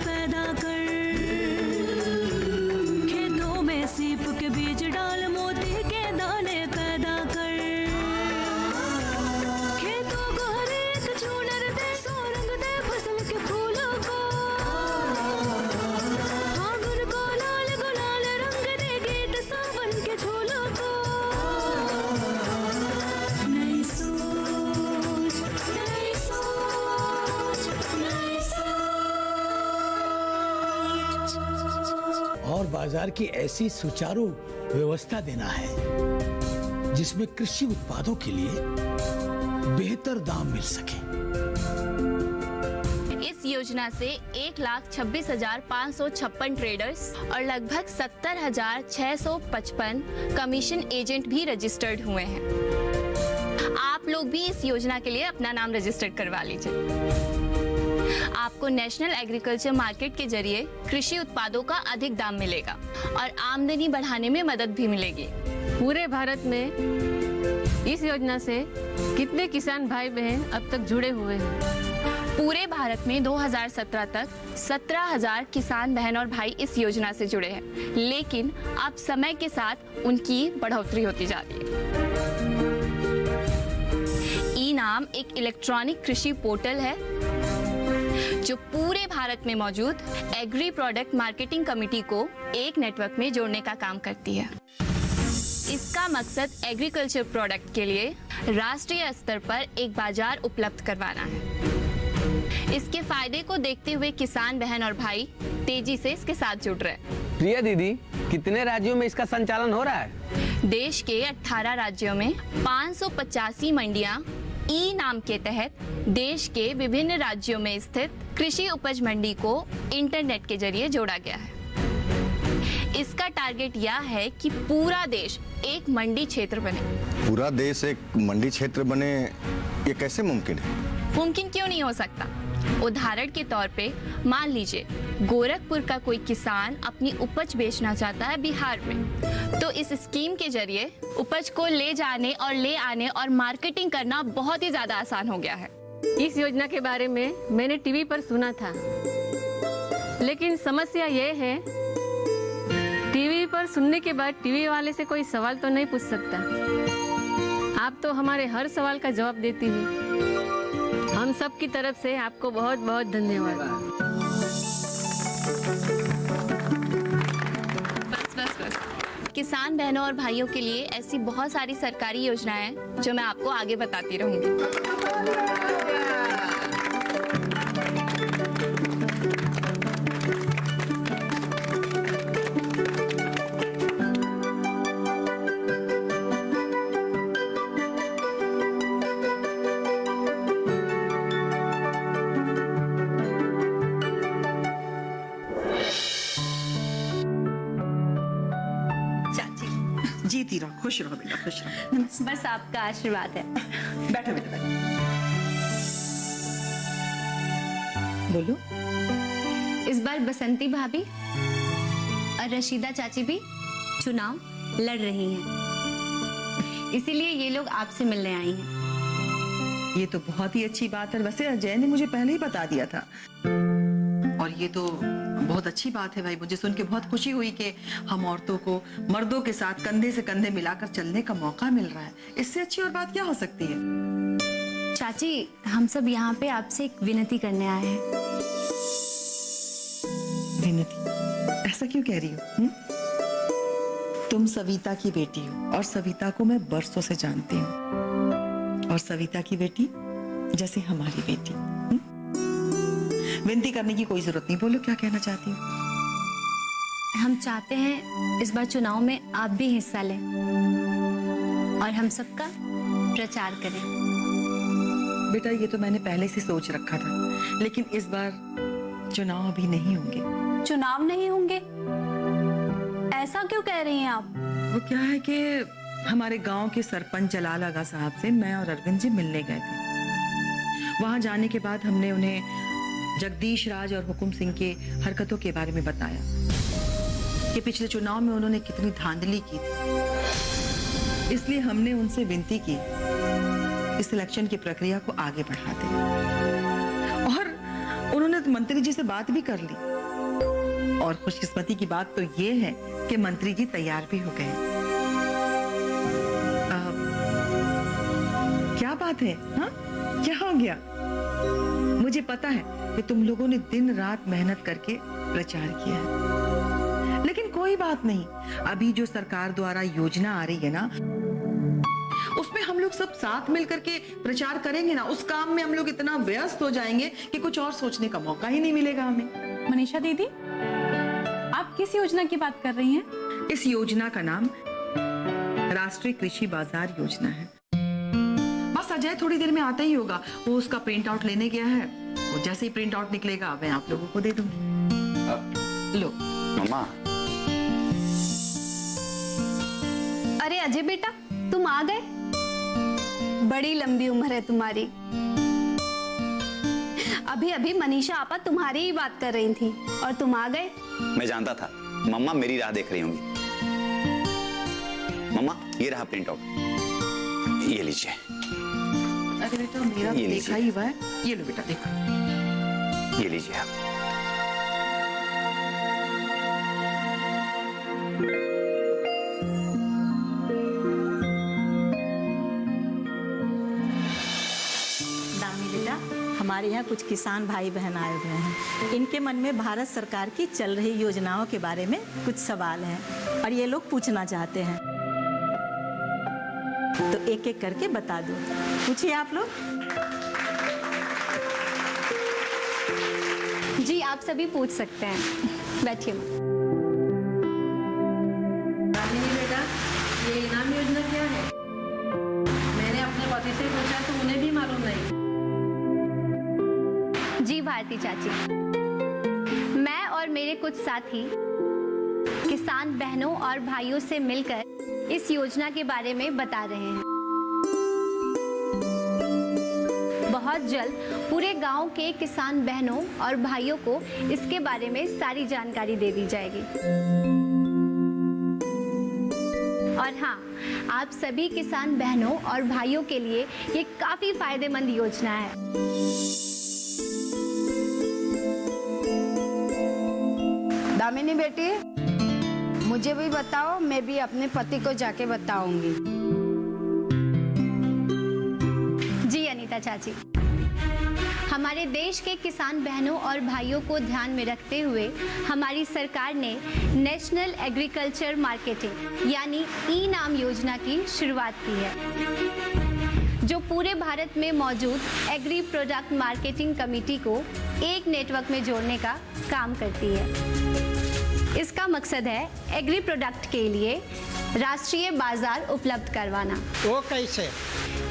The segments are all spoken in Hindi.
पैदा कर, खेतों में सीप के बीज डाल, मोती के दाने पैदा कर, खेतों को हर एक चूनर दे, रंग दे फसल के फूलों को, फागुन को लाल गुलाल रंग दे, गीत सावन के झूलों को। नई सोच, नई सोच, नई सोच। और बाजार की ऐसी सुचारू व्यवस्था देना है जिसमें कृषि उत्पादों के लिए बेहतर दाम मिल सके। इस योजना से 1,26,556 ट्रेडर्स और लगभग 70,655 कमीशन एजेंट भी रजिस्टर्ड हुए हैं। आप लोग भी इस योजना के लिए अपना नाम रजिस्टर्ड करवा लीजिए। आपको नेशनल एग्रीकल्चर मार्केट के जरिए कृषि उत्पादों का अधिक दाम मिलेगा और आमदनी बढ़ाने में मदद भी मिलेगी। पूरे भारत में इस योजना से कितने किसान भाई बहन अब तक जुड़े हुए हैं? पूरे भारत में 2017 तक 17,000 किसान बहन और भाई इस योजना से जुड़े हैं, लेकिन अब समय के साथ उनकी बढ़ोतरी होती जा रही है। ई-नाम एक इलेक्ट्रॉनिक कृषि पोर्टल है जो पूरे भारत में मौजूद एग्री प्रोडक्ट मार्केटिंग कमेटी को एक नेटवर्क में जोड़ने का काम करती है। इसका मकसद एग्रीकल्चर प्रोडक्ट के लिए राष्ट्रीय स्तर पर एक बाजार उपलब्ध करवाना है। इसके फायदे को देखते हुए किसान बहन और भाई तेजी से इसके साथ जुड़ रहे हैं। प्रिया दीदी, कितने राज्यों में इसका संचालन हो रहा है? देश के 18 राज्यों में 585 मंडियां ई नाम के तहत देश के विभिन्न राज्यों में स्थित कृषि उपज मंडी को इंटरनेट के जरिए जोड़ा गया है। इसका टारगेट यह है कि पूरा देश एक मंडी क्षेत्र बने। पूरा देश एक मंडी क्षेत्र बने, ये कैसे मुमकिन है? मुमकिन क्यों नहीं हो सकता? उदाहरण के तौर पे मान लीजिए गोरखपुर का कोई किसान अपनी उपज बेचना चाहता है बिहार में, तो इस स्कीम के जरिए उपज को ले जाने और ले आने और मार्केटिंग करना बहुत ही ज्यादा आसान हो गया है। इस योजना के बारे में मैंने टीवी पर सुना था, लेकिन समस्या ये है टीवी पर सुनने के बाद टीवी वाले से कोई सवाल तो नहीं पूछ सकता। आप तो हमारे हर सवाल का जवाब देती हैं। हम सब की तरफ से आपको बहुत बहुत धन्यवाद। बस। किसान बहनों और भाइयों के लिए ऐसी बहुत सारी सरकारी योजनाएं हैं जो मैं आपको आगे बताती रहूंगी। जीती रहो, खुश रहो बेटा, खुश रहो। बस आपका आशीर्वाद है। बैठो बेटा, बैठो। बोलो। इस बार बसंती भाभी और रशीदा चाची भी चुनाव लड़ रही हैं, इसीलिए ये लोग आपसे मिलने आई हैं। ये तो बहुत ही अच्छी बात है। वैसे अजय ने मुझे पहले ही बता दिया था, और ये तो बहुत अच्छी बात है भाई। मुझे सुन के बहुत खुशी हुई कि हम औरतों को मर्दों के साथ कंधे से कंधे मिलाकर चलने का मौका मिल रहा है। इससे अच्छी और बात क्या हो सकती है? चाची, हम सब यहाँ पे आपसे एक विनती करने आए हैं। विनती? ऐसा क्यों कह रही हो? तुम सविता की बेटी हो और सविता को मैं बरसों से जानती हूँ, और सविता की बेटी जैसे हमारी बेटी। विनती करने की कोई जरूरत नहीं, बोलो क्या कहना चाहती हो? हम चाहते हैं इस बार चुनाव में आप भी हिस्सा लें और हम सबका प्रचार करें। बेटा, ये तो मैंने पहले से सोच रखा था, लेकिन इस बार चुनाव अभी नहीं होंगे। चुनाव नहीं होंगे? ऐसा क्यों कह रही हैं आप? वो क्या है कि हमारे गांव के सरपंच जलाल आगा साहब से मैं और अरविंद जी मिलने गए थे। वहां जाने के बाद हमने उन्हें जगदीश राज और हुकुम सिंह के हरकतों के बारे में बताया कि पिछले चुनाव में उन्होंने कितनी धांधली की थी। इसलिए हमने उनसे विनती की इस इलेक्शन की प्रक्रिया को आगे बढ़ा दें, और उन्होंने तो मंत्री जी से बात भी कर ली और खुशकिस्मती की बात तो ये है कि मंत्री जी तैयार भी हो गए। क्या बात है? हाँ, क्या हो गया? मुझे पता है कि तुम लोगों ने दिन रात मेहनत करके प्रचार किया है, लेकिन कोई बात नहीं। अभी जो सरकार द्वारा योजना आ रही है ना, उसमें हम लोग सब साथ मिलकर के प्रचार करेंगे ना, उस काम में हम लोग इतना व्यस्त हो जाएंगे कि कुछ और सोचने का मौका ही नहीं मिलेगा हमें। मनीषा दीदी, आप किस योजना की बात कर रही हैं? इस योजना का नाम राष्ट्रीय कृषि बाजार योजना है। बस अजय थोड़ी देर में आता ही होगा, वो उसका प्रिंट आउट लेने गया है। वो जैसे ही प्रिंट आउट निकलेगा मैं आप लोगों को दे दूंगी। लो मम्मा। अरे अजय बेटा, तुम आ गए? बड़ी लंबी उम्र है तुम्हारी। अभी अभी मनीषा आपा तुम्हारी ही बात कर रही थी और तुम आ गए। मैं जानता था मम्मा मेरी राह देख रही होंगी। मम्मा ये रहा प्रिंट आउट, ये लीजिए। अरे बेटा, मेरा तो देखा ही हुआ है। ये लो बेटा, देखो, ये लीजिए आप। हमारे यहाँ कुछ किसान भाई बहन आए हुए हैं। इनके मन में भारत सरकार की चल रही योजनाओं के बारे में कुछ सवाल हैं और ये लोग पूछना चाहते हैं, तो एक एक करके बता दो। पूछिए आप लोग। जी आप सभी पूछ सकते हैं, बैठिए। बेटा, ये इनाम योजना क्या है? मैंने अपने पति से पूछा तो उन्हें भी मालूम नहीं। जी भारती चाची, मैं और मेरे कुछ साथी किसान बहनों और भाइयों से मिलकर इस योजना के बारे में बता रहे हैं। बहुत जल्द पूरे गांव के किसान बहनों और भाइयों को इसके बारे में सारी जानकारी दे दी जाएगी। और हाँ, आप सभी किसान बहनों और भाइयों के लिए ये काफी फायदेमंद योजना है। दामिनी बेटी, मुझे भी बताओ, मैं भी अपने पति को जाके बताऊंगी। जी अनीता चाची, हमारे देश के किसान बहनों और भाइयों को ध्यान में रखते हुए हमारी सरकार ने नेशनल एग्रीकल्चर मार्केटिंग यानी ई-नाम योजना की शुरुआत की है, जो पूरे भारत में मौजूद एग्री प्रोडक्ट मार्केटिंग कमेटी को एक नेटवर्क में जोड़ने का काम करती है। इसका मकसद है एग्री प्रोडक्ट के लिए राष्ट्रीय बाजार उपलब्ध करवाना। वो कैसे?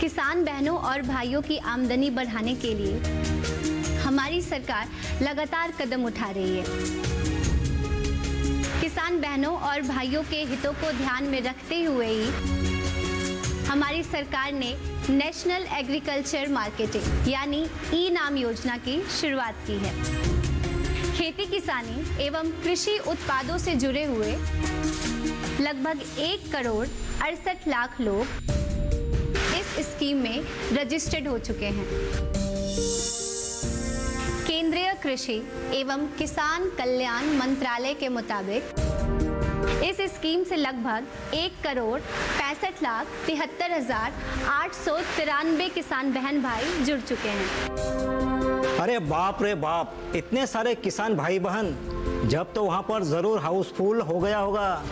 किसान बहनों और भाइयों की आमदनी बढ़ाने के लिए हमारी सरकार लगातार कदम उठा रही है। किसान बहनों और भाइयों के हितों को ध्यान में रखते हुए ही हमारी सरकार ने नेशनल एग्रीकल्चर मार्केटिंग यानी ई-नाम योजना की शुरुआत की है। खेती किसानी एवं कृषि उत्पादों से जुड़े हुए लगभग 1 करोड़ 68 लाख लोग इस स्कीम में रजिस्टर्ड हो चुके हैं। केंद्रीय कृषि एवं किसान कल्याण मंत्रालय के मुताबिक इस स्कीम से लगभग 1 करोड़ 65 लाख 73,893 किसान बहन भाई जुड़ चुके हैं। अरे बाप रे बाप, इतने सारे किसान भाई बहन, जब तो वहां पर जरूर हाउसफुल हो गया होगा।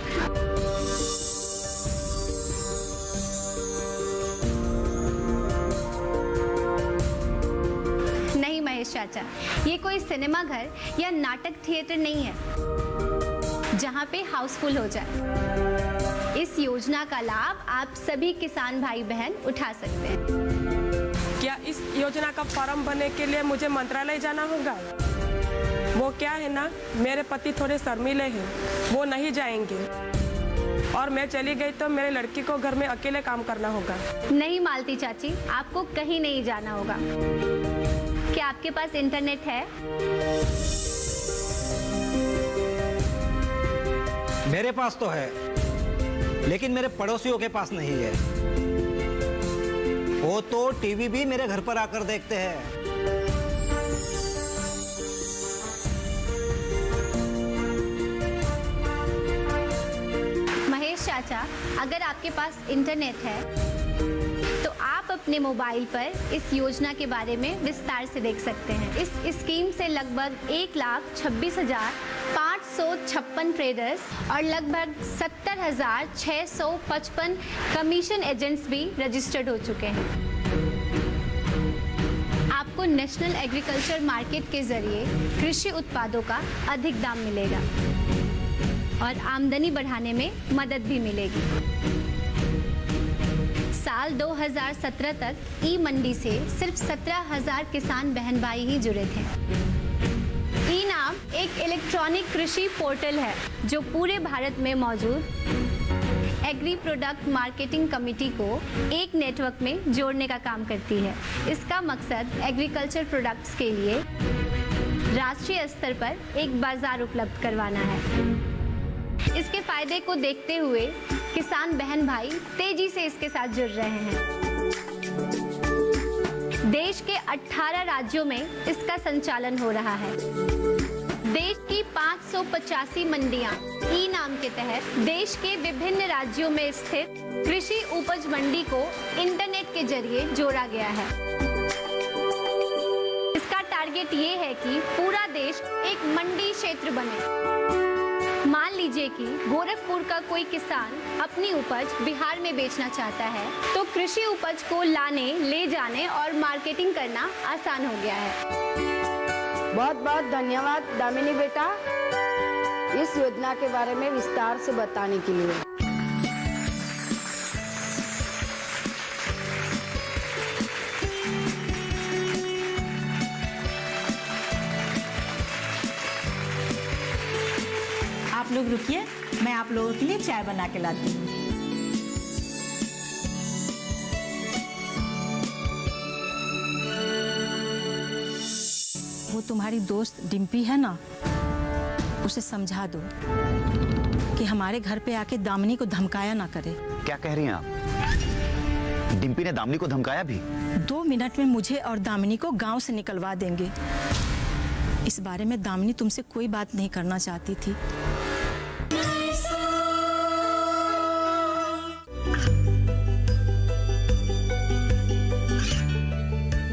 नहीं महेश चाचा, ये कोई सिनेमा घर या नाटक थिएटर नहीं है जहां पे हाउसफुल हो जाए। इस योजना का लाभ आप सभी किसान भाई बहन उठा सकते हैं। क्या इस योजना का फॉर्म भरने के लिए मुझे मंत्रालय जाना होगा? वो क्या है ना, मेरे पति थोड़े शर्मीले हैं, वो नहीं जाएंगे और मैं चली गई तो मेरे लड़की को घर में अकेले काम करना होगा। नहीं मालती चाची, आपको कहीं नहीं जाना होगा। क्या आपके पास इंटरनेट है? मेरे पास तो है, लेकिन मेरे पड़ोसियों के पास नहीं है। वो तो टीवी भी मेरे घर पर आकर देखते हैं। चाचा, अगर आपके पास इंटरनेट है तो आप अपने मोबाइल पर इस योजना के बारे में विस्तार से देख सकते हैं। इस स्कीम से लगभग 1,26,556 ट्रेडर्स और लगभग 70,655 कमीशन एजेंट्स भी रजिस्टर्ड हो चुके हैं। आपको नेशनल एग्रीकल्चर मार्केट के जरिए कृषि उत्पादों का अधिक दाम मिलेगा और आमदनी बढ़ाने में मदद भी मिलेगी। साल 2017 तक ई मंडी से सिर्फ 17,000 किसान बहन भाई ही जुड़े थे। ई नाम एक इलेक्ट्रॉनिक कृषि पोर्टल है जो पूरे भारत में मौजूद एग्री प्रोडक्ट मार्केटिंग कमेटी को एक नेटवर्क में जोड़ने का काम करती है। इसका मकसद एग्रीकल्चर प्रोडक्ट्स के लिए राष्ट्रीय स्तर पर एक बाजार उपलब्ध करवाना है। इसके फायदे को देखते हुए किसान बहन भाई तेजी से इसके साथ जुड़ रहे हैं। देश के 18 राज्यों में इसका संचालन हो रहा है। देश की 585 मंडियां ई नाम के तहत देश के विभिन्न राज्यों में स्थित कृषि उपज मंडी को इंटरनेट के जरिए जोड़ा गया है। इसका टारगेट ये है कि पूरा देश एक मंडी क्षेत्र बने। मान लीजिए कि गोरखपुर का कोई किसान अपनी उपज बिहार में बेचना चाहता है तो कृषि उपज को लाने, ले जाने और मार्केटिंग करना आसान हो गया है। बहुत बहुत धन्यवाद दामिनी बेटा, इस योजना के बारे में विस्तार से बताने के लिए। आप लोग रुकिए, मैं आप लोगों के लिए चाय बना के लाती हूँ। वो तुम्हारी दोस्त डिम्पी है ना, उसे समझा दो कि हमारे घर पे आके दामिनी को धमकाया ना करे। क्या कह रही हैं आप? डिम्पी ने दामिनी को धमकाया भी? 2 मिनट में मुझे और दामिनी को गांव से निकलवा देंगे। इस बारे में दामिनी तुमसे कोई बात नहीं करना चाहती थी।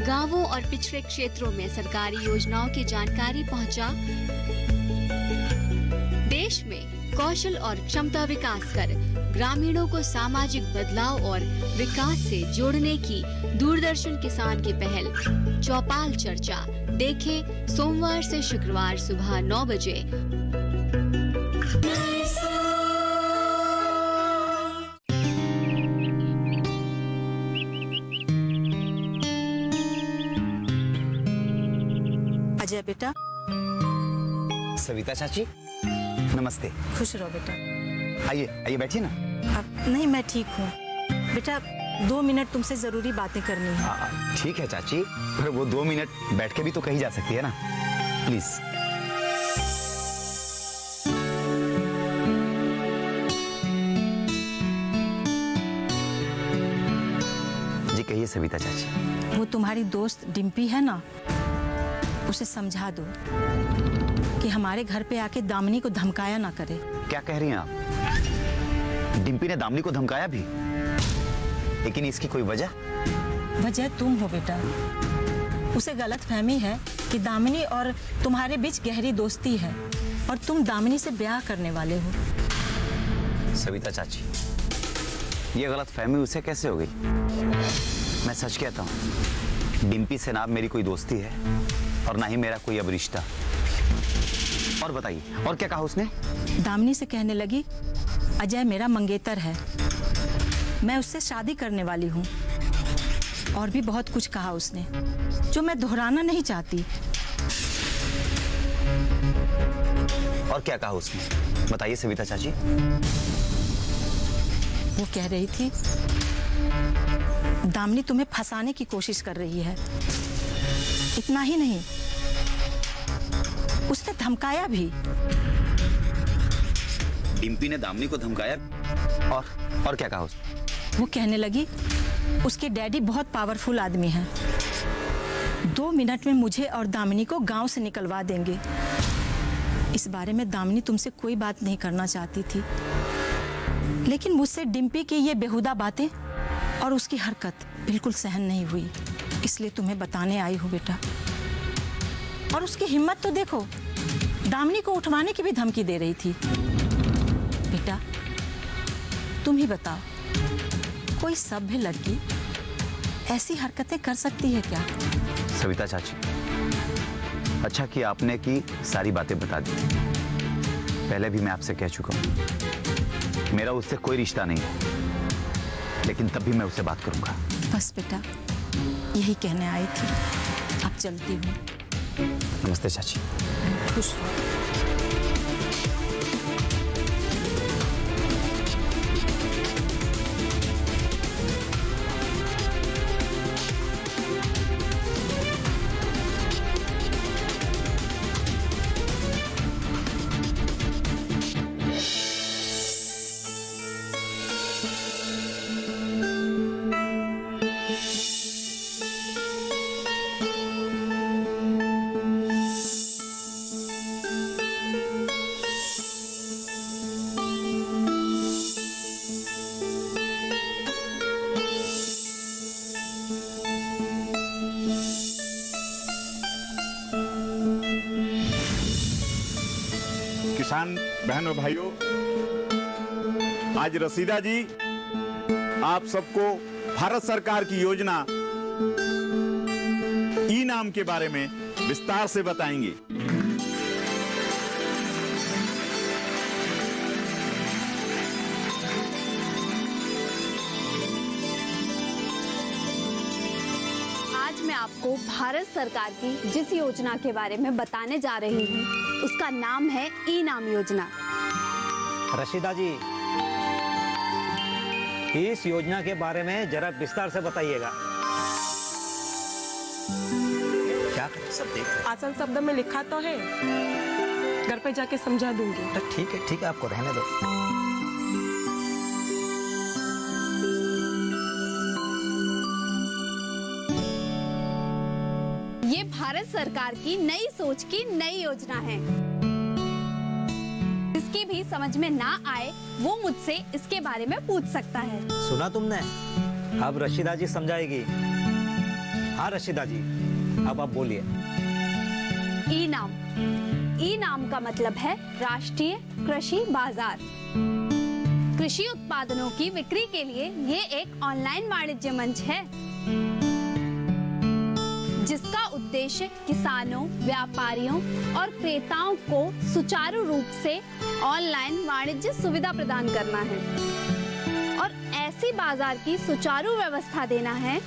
गांवों और पिछड़े क्षेत्रों में सरकारी योजनाओं की जानकारी पहुंचा। देश में कौशल और क्षमता विकास कर ग्रामीणों को सामाजिक बदलाव और विकास से जोड़ने की दूरदर्शन किसान की पहल चौपाल चर्चा देखें सोमवार से शुक्रवार सुबह 9 बजे। अजय बेटा। सविता चाची, नमस्ते। खुश रहो बेटा। आइए आइए बैठिए ना। अब नहीं, मैं ठीक हूँ बेटा। 2 मिनट तुमसे जरूरी बातें करनी है। ठीक है चाची, पर वो 2 मिनट बैठ के भी तो कही जा सकती है ना, प्लीज। जी कहिए सविता चाची। वो तुम्हारी दोस्त डिम्पी है ना, उसे समझा दो कि हमारे घर पे आके दामिनी को धमकाया ना करे। क्या कह रही हैं आप? डिम्पी ने दामिनी को धमकाया भी? लेकिन इसकी कोई वजह? वजह तुम हो बेटा। उसे गलतफहमी है कि दामिनी और तुम्हारे बीच गहरी दोस्ती है और तुम दामिनी से ब्याह करने वाले हो। सविता चाची, ये गलतफहमी उसे कैसे हो गई? मैं सच कहता हूँ, डिम्पी से ना मेरी कोई दोस्ती है और ना ही मेरा कोई अब रिश्ता। और बताइए, और क्या कहा उसने? दामिनी से कहने लगी अजय मेरा मंगेतर है, मैं उससे शादी करने वाली हूँ। और भी बहुत कुछ कहा उसने जो मैं दोहराना नहीं चाहती। और क्या कहा उसने? बताइए सविता चाची। वो कह रही थी दामिनी तुम्हें फंसाने की कोशिश कर रही है। इतना ही नहीं, उसने धमकाया भी। डिम्पी ने दामिनी को धमकाया? और क्या कहा उसने? वो कहने लगी उसके डैडी बहुत पावरफुल आदमी हैं। 2 मिनट में मुझे और दामिनी को गांव से निकलवा देंगे। इस बारे में दामिनी तुमसे कोई बात नहीं करना चाहती थी। लेकिन मुझसे डिम्पी की ये बेहुदा बातें और उसकी हरकत बिल्कुल सहन नहीं हुई, इसलिए तुम्हें बताने आई हूँ बेटा। और उसकी हिम्मत तो देखो, दामिनी को उठवाने की भी धमकी दे रही थी। बेटा तुम ही बताओ, कोई सभ्य लड़की ऐसी हरकतें कर सकती है क्या? सविता चाची, अच्छा कि आपने की सारी बातें बता दी। पहले भी मैं आपसे कह चुका हूँ, मेरा उससे कोई रिश्ता नहीं है, लेकिन तब भी मैं उससे बात करूंगा। बस बेटा, यही कहने आई थी। अब चलती हूँ। नमस्ते चाची। खुश रहो। किसान बहनों भाइयों, आज रसीदा जी आप सबको भारत सरकार की योजना ई नाम के बारे में विस्तार से बताएंगे। आज मैं आपको भारत सरकार की जिस योजना के बारे में बताने जा रही हूँ, उसका नाम है ई नाम योजना। रशीदा जी, इस योजना के बारे में जरा विस्तार से बताइएगा। क्या सब देख? आसान शब्द में लिखा तो है, घर पे जाके समझा दूंगी। तो ठीक है, आपको रहने दो। ये भारत सरकार की नई सोच की नई योजना है। जिसकी भी समझ में ना आए वो मुझसे इसके बारे में पूछ सकता है। सुना तुमने? अब रशीदा जी समझाएगी। हाँ रशीदा जी, अब आप बोलिए। ई नाम, ई नाम का मतलब है राष्ट्रीय कृषि बाजार। कृषि उत्पादनों की बिक्री के लिए ये एक ऑनलाइन वाणिज्य मंच है, जिसका उद्देश्य किसानों, व्यापारियों और क्रेताओं को सुचारू रूप से ऑनलाइन वाणिज्य सुविधा प्रदान करना है और ऐसी बाजार की सुचारू व्यवस्था देना है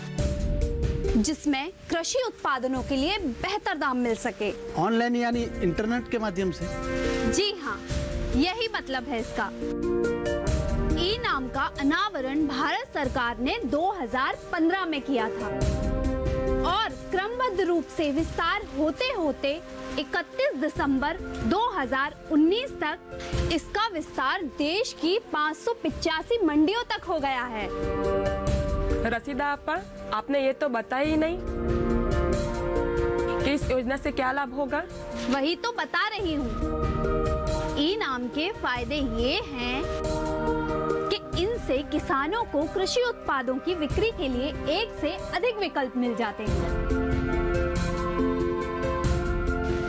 जिसमें कृषि उत्पादनों के लिए बेहतर दाम मिल सके। ऑनलाइन यानी इंटरनेट के माध्यम से? जी हाँ, यही मतलब है इसका। ई नाम का अनावरण भारत सरकार ने 2015 में किया था और क्रमबद्ध रूप से विस्तार होते होते 31 दिसंबर 2019 तक इसका विस्तार देश की 585 मंडियों तक हो गया है। रसीदा आपा, आपने ये तो बताया ही नहीं कि इस योजना से क्या लाभ होगा। वही तो बता रही हूँ। ई नाम के फायदे ये हैं कि इनसे किसानों को कृषि उत्पादों की बिक्री के लिए एक से अधिक विकल्प मिल जाते हैं।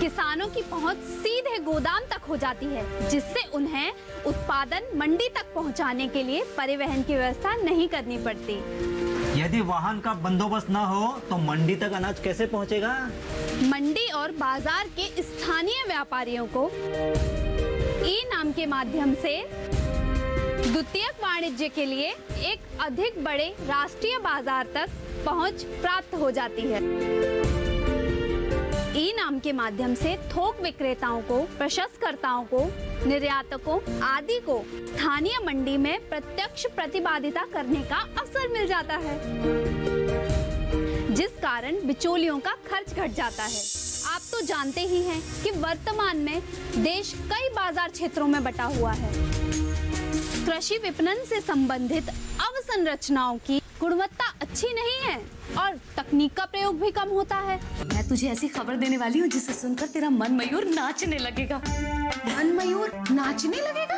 किसानों की पहुंच सीधे गोदाम तक हो जाती है, जिससे उन्हें उत्पादन मंडी तक पहुंचाने के लिए परिवहन की व्यवस्था नहीं करनी पड़ती। यदि वाहन का बंदोबस्त न हो तो मंडी तक अनाज कैसे पहुंचेगा? मंडी और बाजार के स्थानीय व्यापारियों को ई नाम के माध्यम से द्वितीयक वाणिज्य के लिए एक अधिक बड़े राष्ट्रीय बाजार तक पहुंच प्राप्त हो जाती है। ई नाम के माध्यम से थोक विक्रेताओं को, प्रशंसकर्ताओं को, निर्यातकों आदि को स्थानीय मंडी में प्रत्यक्ष प्रतिबादिता करने का अवसर मिल जाता है, जिस कारण बिचौलियों का खर्च घट जाता है। आप तो जानते ही हैं कि वर्तमान में देश कई बाजार क्षेत्रों में बटा हुआ है। कृषि विपणन से संबंधित अवसंरचनाओं की गुणवत्ता अच्छी नहीं है और तकनीक का प्रयोग भी कम होता है। मैं तुझे ऐसी खबर देने वाली हूँ जिसे सुनकर तेरा मन मयूर नाचने लगेगा। मन मयूर नाचने लगेगा?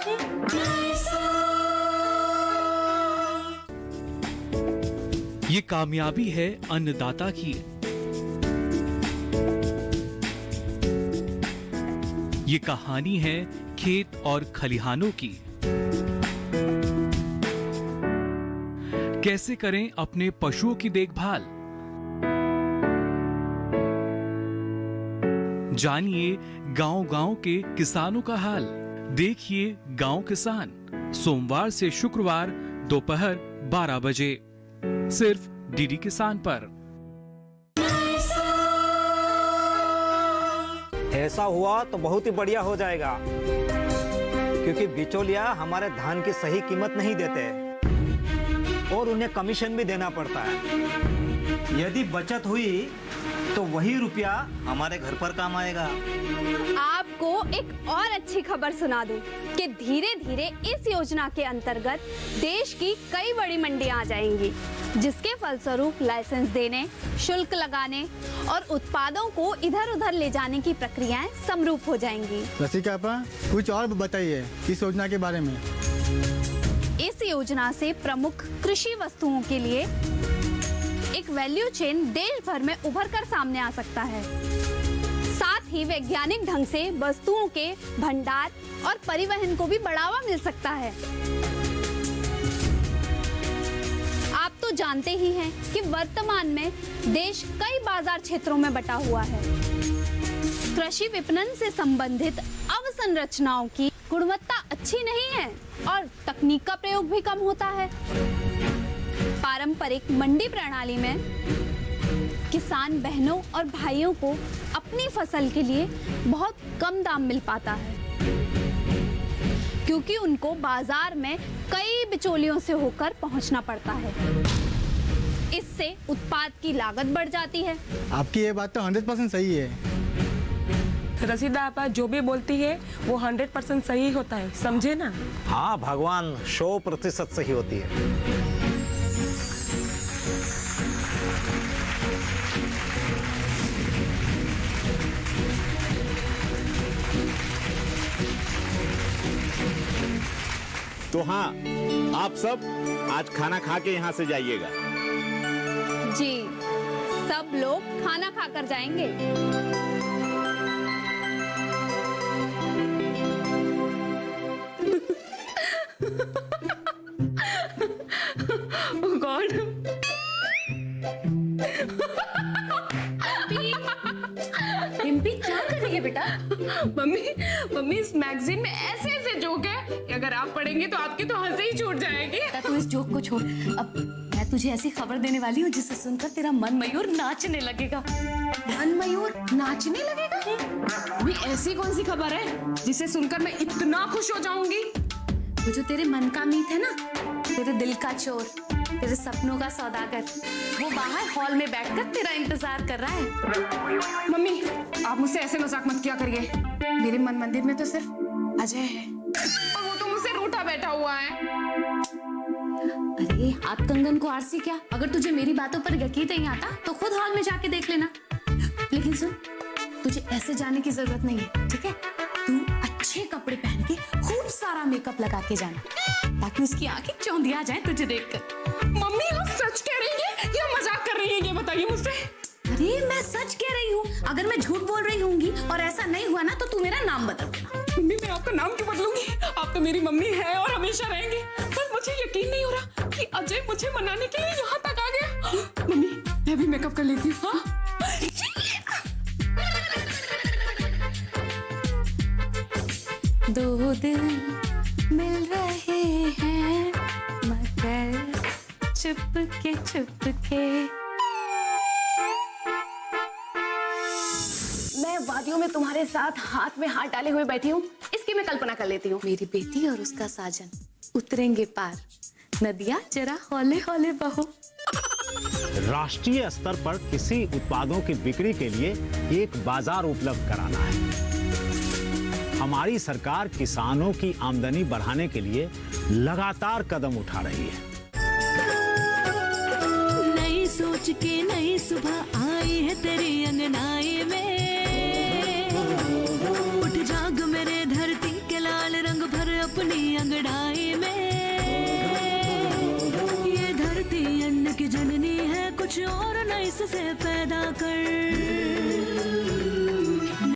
ये कामयाबी है अन्नदाता की। ये कहानी है खेत और खलिहानों की। कैसे करें अपने पशुओं की देखभाल, जानिए गांव-गांव के किसानों का हाल। देखिए गांव किसान, सोमवार से शुक्रवार दोपहर 12 बजे सिर्फ डीडी किसान पर। ऐसा हुआ तो बहुत ही बढ़िया हो जाएगा, क्योंकि बिचौलिया हमारे धान की सही कीमत नहीं देते और उन्हें कमीशन भी देना पड़ता है। यदि बचत हुई तो वही रुपया हमारे घर पर काम आएगा। आपको एक और अच्छी खबर सुना दूं कि धीरे धीरे इस योजना के अंतर्गत देश की कई बड़ी मंडियां आ जाएंगी, जिसके फलस्वरूप लाइसेंस देने, शुल्क लगाने और उत्पादों को इधर उधर ले जाने की प्रक्रियाएं समरूप हो जाएंगी। रसिका आपा, कुछ और बताइए इस योजना के बारे में। इस योजना से प्रमुख कृषि वस्तुओं के लिए एक वैल्यू चेन देश भर में उभर कर सामने आ सकता है। साथ ही वैज्ञानिक ढंग से वस्तुओं के भंडार और परिवहन को भी बढ़ावा मिल सकता है। आप तो जानते ही हैं कि वर्तमान में देश कई बाजार क्षेत्रों में बटा हुआ है। कृषि विपणन से संबंधित अवसंरचनाओं की गुणवत्ता अच्छी नहीं है और तकनीक का प्रयोग भी कम होता है। पारंपरिक मंडी प्रणाली में किसान बहनों और भाइयों को अपनी फसल के लिए बहुत कम दाम मिल पाता है, क्योंकि उनको बाजार में कई बिचौलियों से होकर पहुंचना पड़ता है। इससे उत्पाद की लागत बढ़ जाती है। आपकी ये बात तो 100% सही है। रसीदा आपा जो भी बोलती है वो 100% सही होता है, समझे ना? हाँ, भगवान 100% सही होती है। तो हाँ, आप सब आज खाना खा के यहाँ से जाइएगा। जी, सब लोग खाना खाकर जाएंगे। Oh God! डिम्पी क्या कर रही है बेटा? मम्मी इस मैगजीन में ऐसे ऐसे जोक है कि अगर आप पढ़ेंगे तो आपकी तो हंसी ही छूट जाएगी। तू इस जोक को छोड़। अब मैं तुझे ऐसी खबर देने वाली हूँ जिसे सुनकर तेरा मन मयूर नाचने लगेगा। मन मयूर नाचने लगेगा? भी ऐसी कौन सी खबर है जिसे सुनकर मैं इतना खुश हो जाऊंगी? वो जो तेरे मन का मीत है ना, तेरे दिल का चोर, तेरे सपनों का सौदागर, वो बाहर हॉल में बैठकर तेरा इंतजार कर रहा है। मम्मी, आप मुझसे ऐसे मजाक मत किया करिए। मेरे मन मंदिर में तो सिर्फ अजय है और वो तो मुझसे रूठा बैठा हुआ है। अरे हाथ कंगन को आरसी क्या? अगर तुझे मेरी बातों पर यकीन नहीं आता तो खुद हॉल में जाके देख लेना। लेकिन सुन, तुझे ऐसे जाने की जरूरत नहीं है, ठीक है? तू अच्छे कपड़े पहन के खूब सारा मेकअप लगा के जाना, ताकि उसकी आंखें चौंधिया जाए तुझे देखकर। मम्मी, आप सच कह रही हैं या मजाक कर रही हैं, ये बताइए मुझसे। अरे मैं सच कह रही हूँ। अगर मैं झूठ बोल रही होंगी और ऐसा नहीं हुआ ना तो तू मेरा नाम बदल देना। मम्मी, मैं आपका नाम क्यों बदलूंगी? आप तो मेरी मम्मी है और हमेशा रहेंगी। पर मुझे यकीन नहीं हो रहा कि अजय मुझे मनाने के लिए यहाँ तक आ गया। मम्मी, मैं भी मेकअप कर लेती हूँ। हाँ? दो दिल मिल रहे हैं मगर चुपके चुपके। मैं वादियों में तुम्हारे साथ हाथ में हाथ डाले हुए बैठी हूँ, इसकी मैं कल्पना कर लेती हूँ। मेरी बेटी और उसका साजन उतरेंगे पार, नदिया जरा हौले हौले बहो। राष्ट्रीय स्तर पर कृषि उत्पादों की बिक्री के लिए एक बाजार उपलब्ध कराना है। हमारी सरकार किसानों की आमदनी बढ़ाने के लिए लगातार कदम उठा रही है। नई सोच के नई सुबह आई है तेरी अंगनाई में। उठ जाग मेरे धरती के लाल रंग भर अपनी अंगड़ाई में। ये धरती धरती अन्न की जननी है, कुछ और न इससे पैदा कर।